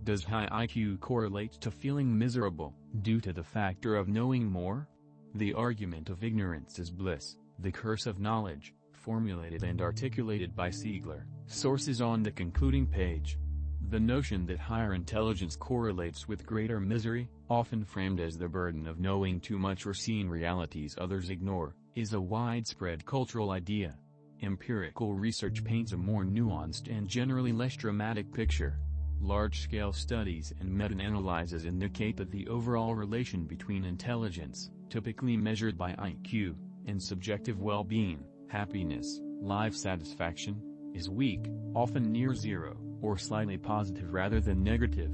Does high IQ correlate to feeling miserable, due to the factor of knowing more? The argument of ignorance is bliss, the curse of knowledge, formulated and articulated by Siegler. Sources on the concluding page. The notion that higher intelligence correlates with greater misery, often framed as the burden of knowing too much or seeing realities others ignore, is a widespread cultural idea. Empirical research paints a more nuanced and generally less dramatic picture. Large-scale studies and meta-analyses indicate that the overall relation between intelligence, typically measured by IQ, and subjective well-being, happiness, life satisfaction, is weak, often near zero, or slightly positive rather than negative.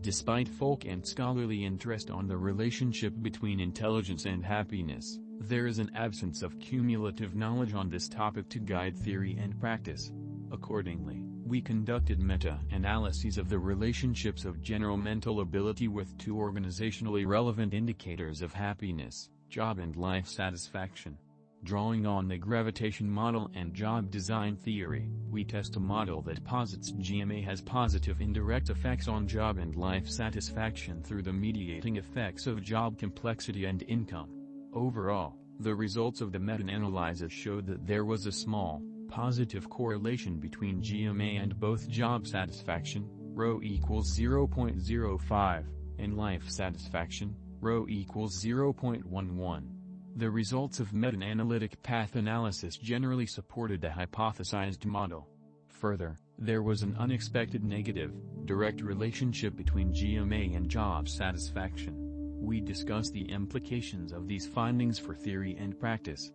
Despite folk and scholarly interest on the relationship between intelligence and happiness, there is an absence of cumulative knowledge on this topic to guide theory and practice. Accordingly, we conducted meta-analyses of the relationships of general mental ability with two organizationally relevant indicators of happiness, job and life satisfaction. Drawing on the gravitation model and job design theory, we test a model that posits GMA has positive indirect effects on job and life satisfaction through the mediating effects of job complexity and income. Overall, the results of the meta-analysis showed that there was a small, positive correlation between GMA and both job satisfaction, ρ equals 0.05, and life satisfaction, ρ equals 0.11. The results of meta-analytic path analysis generally supported the hypothesized model. Further, there was an unexpected negative, direct relationship between GMA and job satisfaction. We discuss the implications of these findings for theory and practice.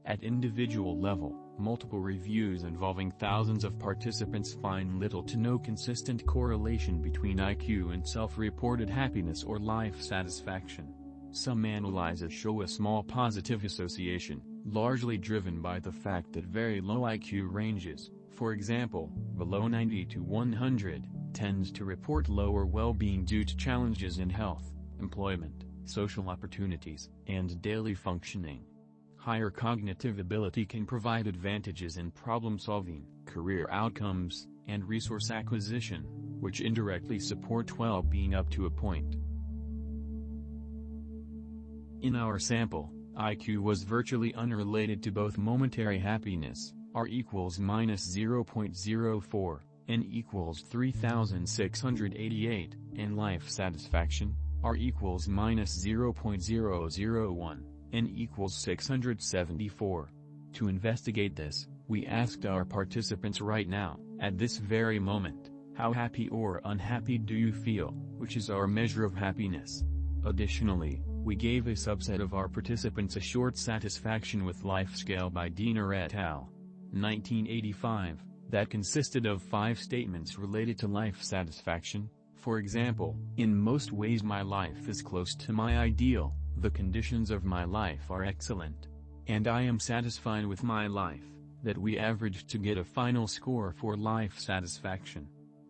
At individual level, multiple reviews involving thousands of participants find little to no consistent correlation between IQ and self-reported happiness or life satisfaction. Some analyses show a small positive association, largely driven by the fact that very low IQ ranges, for example, below 90 to 100, tends to report lower well-being due to challenges in health, employment, social opportunities, and daily functioning. Higher cognitive ability can provide advantages in problem-solving, career outcomes, and resource acquisition, which indirectly support well-being up to a point. In our sample, IQ was virtually unrelated to both momentary happiness, R equals -0.04, N equals 3688, and life satisfaction, R equals -0.001. N equals 674. To investigate this, we asked our participants right now, at this very moment, how happy or unhappy do you feel, which is our measure of happiness. Additionally, we gave a subset of our participants a short satisfaction with life scale by Diener et al. 1985, that consisted of 5 statements related to life satisfaction. For example, in most ways my life is close to my ideal. The conditions of my life are excellent. And I am satisfied with my life, that we averaged to get a final score for life satisfaction.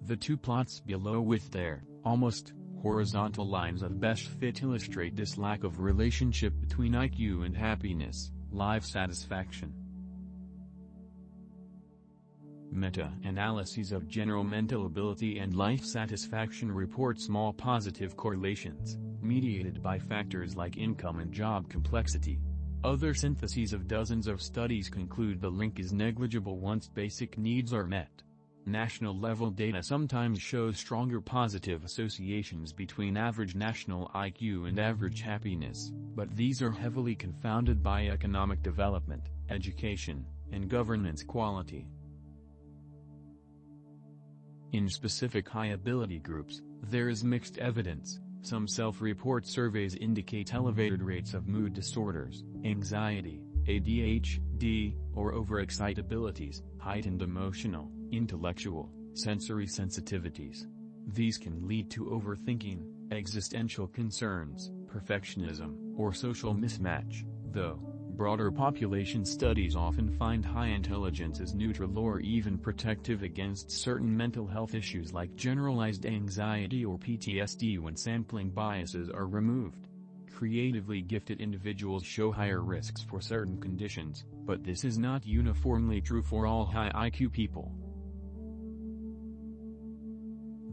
The two plots below with their, almost, horizontal lines of best fit illustrate this lack of relationship between IQ and happiness, life satisfaction. Meta-analyses of general mental ability and life satisfaction report small positive correlations, mediated by factors like income and job complexity. Other syntheses of dozens of studies conclude the link is negligible once basic needs are met. National-level data sometimes shows stronger positive associations between average national IQ and average happiness, but these are heavily confounded by economic development, education, and governance quality. In specific high-ability groups, there is mixed evidence. Some self-report surveys indicate elevated rates of mood disorders, anxiety, ADHD, or overexcitabilities, heightened emotional, intellectual, sensory sensitivities. These can lead to overthinking, existential concerns, perfectionism, or social mismatch, though broader population studies often find high intelligence as neutral or even protective against certain mental health issues like generalized anxiety or PTSD when sampling biases are removed. Creatively gifted individuals show higher risks for certain conditions, but this is not uniformly true for all high IQ people.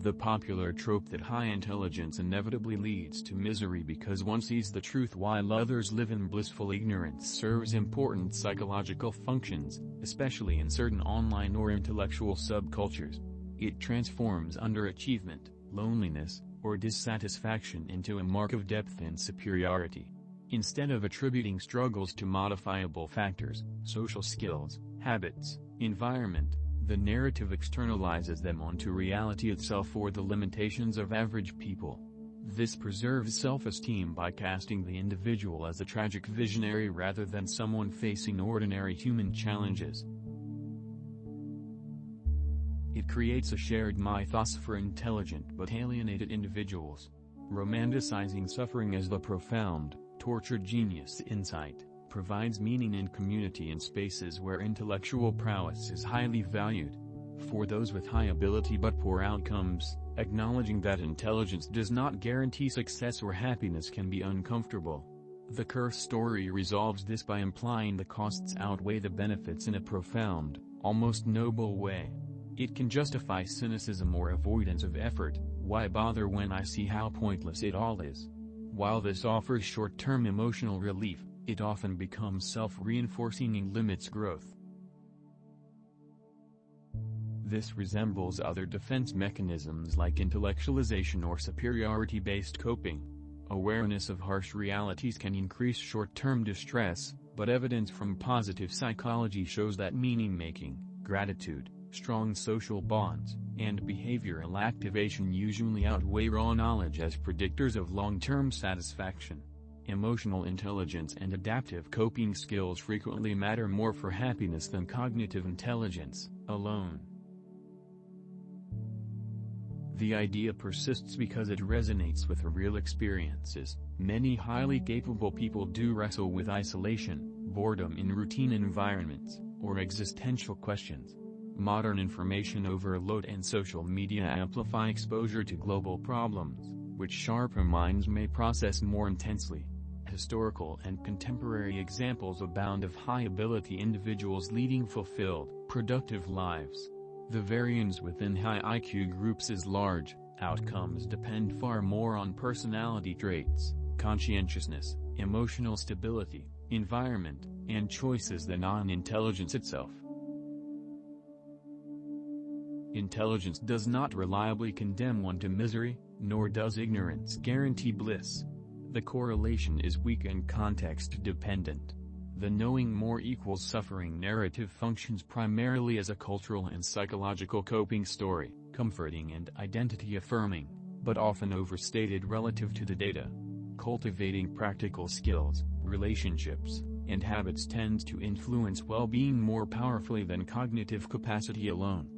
The popular trope that high intelligence inevitably leads to misery because one sees the truth while others live in blissful ignorance serves important psychological functions, especially in certain online or intellectual subcultures. It transforms underachievement, loneliness, or dissatisfaction into a mark of depth and superiority. Instead of attributing struggles to modifiable factors, social skills, habits, environment, the narrative externalizes them onto reality itself or the limitations of average people. This preserves self-esteem by casting the individual as a tragic visionary rather than someone facing ordinary human challenges. It creates a shared mythos for intelligent but alienated individuals. Romanticizing suffering as the profound, tortured genius insight provides meaning and community in spaces where intellectual prowess is highly valued. For those with high ability but poor outcomes, acknowledging that intelligence does not guarantee success or happiness can be uncomfortable. The Curse story resolves this by implying the costs outweigh the benefits in a profound, almost noble way. It can justify cynicism or avoidance of effort. Why bother when I see how pointless it all is? While this offers short-term emotional relief, it often becomes self-reinforcing and limits growth. This resembles other defense mechanisms like intellectualization or superiority-based coping. Awareness of harsh realities can increase short-term distress, but evidence from positive psychology shows that meaning-making, gratitude, strong social bonds, and behavioral activation usually outweigh raw knowledge as predictors of long-term satisfaction. Emotional intelligence and adaptive coping skills frequently matter more for happiness than cognitive intelligence alone. The idea persists because it resonates with real experiences. Many highly capable people do wrestle with isolation, boredom in routine environments, or existential questions. Modern information overload and social media amplify exposure to global problems, which sharper minds may process more intensely. Historical and contemporary examples abound of high-ability individuals leading fulfilled, productive lives. The variance within high IQ groups is large. Outcomes depend far more on personality traits, conscientiousness, emotional stability, environment, and choices than on intelligence itself. Intelligence does not reliably condemn one to misery, nor does ignorance guarantee bliss. The correlation is weak and context-dependent. The knowing more equals suffering narrative functions primarily as a cultural and psychological coping story, comforting and identity-affirming, but often overstated relative to the data. Cultivating practical skills, relationships, and habits tends to influence well-being more powerfully than cognitive capacity alone.